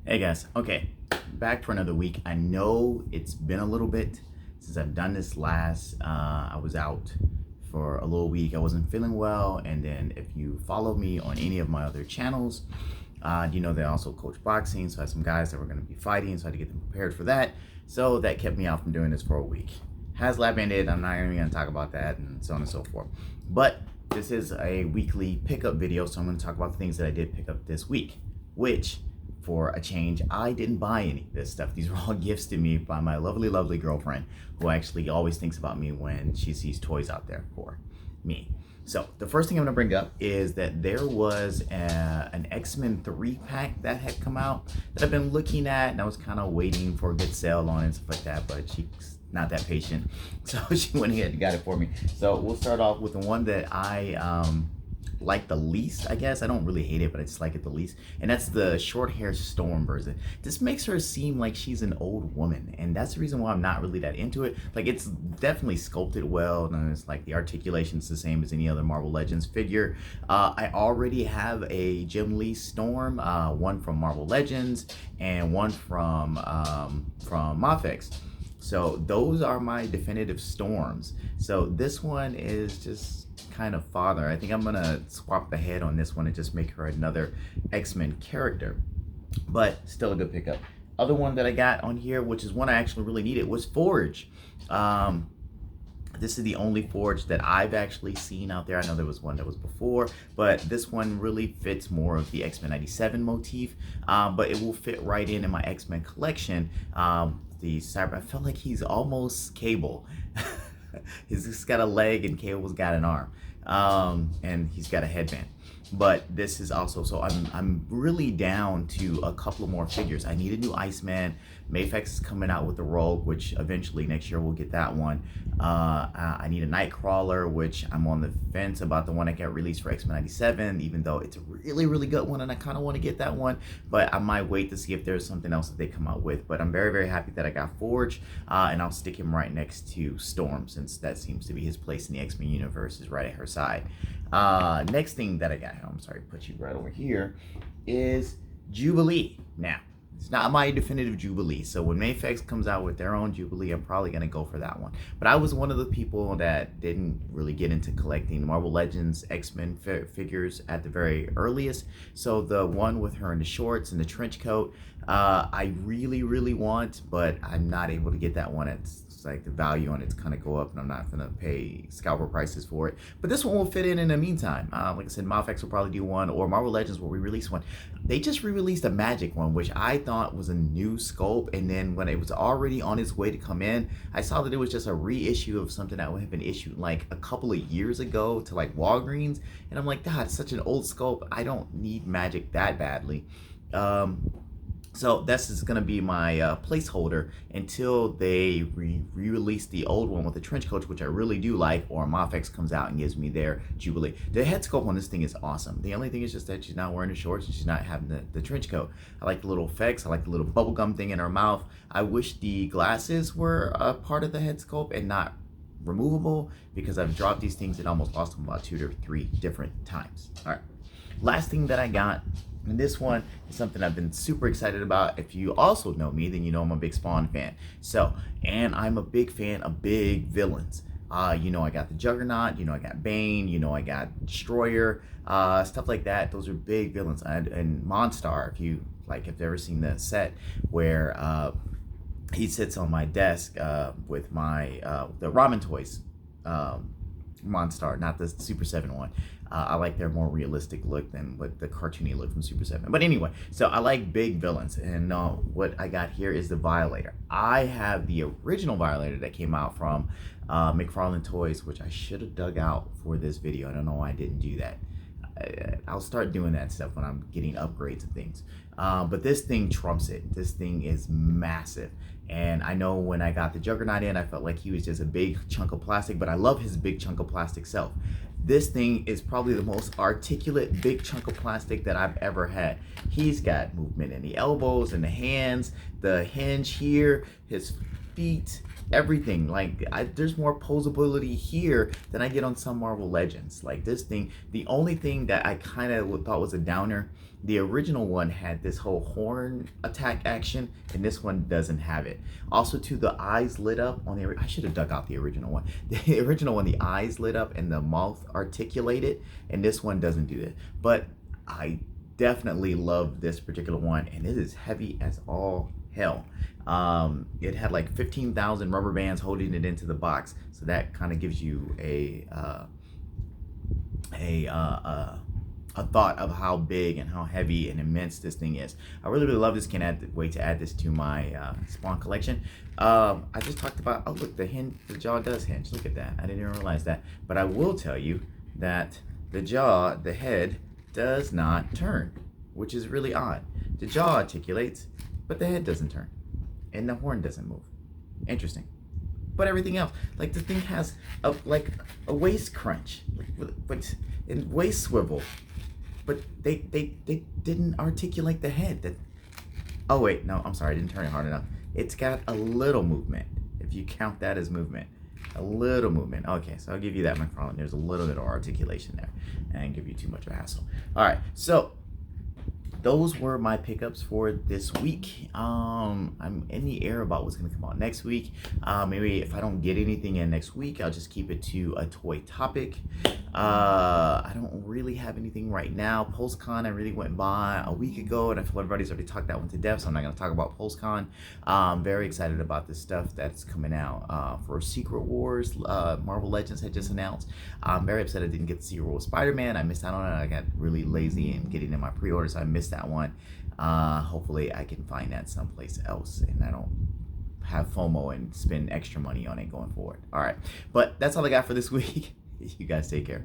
Hey guys, okay, back for another week. I know it's been a little bit since I've done this last. I was out for a little week. I wasn't feeling well, and then if you follow me on any of my other channels, you know that I also coach boxing, so I had some guys that were going to be fighting, so I had to get them prepared for that. So that kept me out from doing this for a week. Has lab ended, I'm not even going to talk about that, and so on and so forth. But this is a weekly pickup video, so I'm going to talk about the things that I did pick up this week, which, for a change, I didn't buy any of this stuff. These were all gifts to me by my lovely, lovely girlfriend, who actually always thinks about me when she sees toys out there for me. So the first thing I'm gonna bring up is that there was an X-Men 3-pack that had come out that I've been looking at, and I was kind of waiting for a good sale on it and stuff like that, but she's not that patient. So she went ahead and got it for me. So we'll start off with the one that I like the least, I guess. I don't really hate it, but I just like it the least, and that's the short hair Storm version. This makes her seem like she's an old woman, and that's the reason why I'm not really that into it. Like, it's definitely sculpted well, and it's like the articulation's the same as any other Marvel Legends figure. I already have a Jubilee Storm, one from Marvel Legends and one from Mafex. So those are my definitive Storms. So this one is just kind of father. I think I'm gonna swap the head on this one and just make her another X-Men character, but still a good pickup. Other one that I got on here, which is one I actually really needed, was Forge. This is the only Forge that I've actually seen out there. I know there was one that was before, but this one really fits more of the X-Men 97 motif, but it will fit right in my X-Men collection. The Cyber, I feel like he's almost Cable. He's just got a leg and Cable's got an arm, and he's got a headband. But this is also, so I'm really down to a couple of more figures. I need a new Iceman. Mafex is coming out with the Rogue, which eventually next year we'll get that one. I need a Nightcrawler, which I'm on the fence about the one that got released for X-Men 97, even though it's a really, really good one and I kind of want to get that one, but I might wait to see if there's something else that they come out with. But I'm very, very happy that I got Forge, and I'll stick him right next to Storm, since that seems to be his place in the X-Men universe, is right at her side. Next thing that I got, I'm sorry, put you right over here, is Jubilee. Now, it's not my definitive Jubilee, so when Mafex comes out with their own Jubilee, I'm probably going to go for that one. But I was one of the people that didn't really get into collecting Marvel Legends X-Men figures at the very earliest, so the one with her in the shorts and the trench coat, I really, really want, but I'm not able to get that one. It's like the value on it's kind of go up, and I'm not gonna pay scalper prices for it. But this one will fit in the meantime. Like I said, Mafex will probably do one, or Marvel Legends will re-release one. They just re-released a Magic one, which I thought was a new sculpt, and then when it was already on its way to come in, I saw that it was just a reissue of something that would have been issued like a couple of years ago to like Walgreens, and I'm like, God, it's such an old sculpt. I don't need Magic that badly. So this is going to be my placeholder until they re-release the old one with the trench coat, which I really do like, or Mafex comes out and gives me their Jubilee. The head sculpt on this thing is awesome. The only thing is just that she's not wearing the shorts and she's not having the trench coat. I like the little effects. I like the little bubblegum thing in her mouth. I wish the glasses were a part of the head sculpt and not removable, because I've dropped these things and almost lost them about 2 to 3 different times. All right. Last thing that I got, and this one is something I've been super excited about. If you also know me, then you know I'm a big Spawn fan. So, and I'm a big fan of big villains. You know, I got the Juggernaut, you know, I got Bane, you know, I got Destroyer, stuff like that. Those are big villains. And Monstar, if you've ever seen the set where he sits on my desk with my the Ramen Toys Monstar, not the Super 7 one. I like their more realistic look than what the cartoony look from Super 7. But anyway, so I like big villains, and what I got here is the Violator. I have the original Violator that came out from McFarlane Toys, which I should have dug out for this video. I don't know why I didn't do that. I'll start doing that stuff when I'm getting upgrades and things. But this thing trumps it. This thing is massive. And I know when I got the Juggernaut in, I felt like he was just a big chunk of plastic, but I love his big chunk of plastic self. This thing is probably the most articulate big chunk of plastic that I've ever had. He's got movement in the elbows and the hands, the hinge here, his feet, everything. Like, there's more posability here than I get on some Marvel Legends. Like, this thing, the only thing that I kind of thought was a downer, the original one had this whole horn attack action, and this one doesn't have it. Also, too, the eyes lit up on the, I should have dug out the original one. The original one, the eyes lit up and the mouth articulated, and this one doesn't do that. But I definitely love this particular one, and it is heavy as all hell. It had like 15,000 rubber bands holding it into the box, so that kind of gives you a thought of how big and how heavy and immense this thing is. I really love this. Can't wait to add this to my Spawn collection. I just talked about, oh look, the jaw does hinge. Look at that. I didn't even realize that. But I will tell you that the jaw, the head, does not turn, which is really odd. The jaw articulates, but the head doesn't turn, and the horn doesn't move. Interesting. But everything else, like the thing has a waist crunch, but in waist swivel, but they didn't articulate the head. Oh wait, no, I'm sorry, I didn't turn it hard enough. It's got a little movement, if you count that as movement. A little movement. Okay, so I'll give you that, McFarlane. There's a little bit of articulation there. I didn't give you too much of a hassle. All right, so those were my pickups for this week. I'm in the air about what's going to come out next week. Maybe if I don't get anything in next week, I'll just keep it to a toy topic. I don't really have anything right now. PulseCon, I really went by a week ago, and I feel everybody's already talked that one to death, so I'm not going to talk about PulseCon. I'm very excited about the stuff that's coming out for Secret Wars. Marvel Legends had just announced. I'm very upset I didn't get the Secret Wars Spider-Man. I missed out on it. I got really lazy in getting in my pre-order, so I missed that one. Hopefully I can find that someplace else and I don't have FOMO and spend extra money on it going forward. All right, but that's all I got for this week. You guys take care.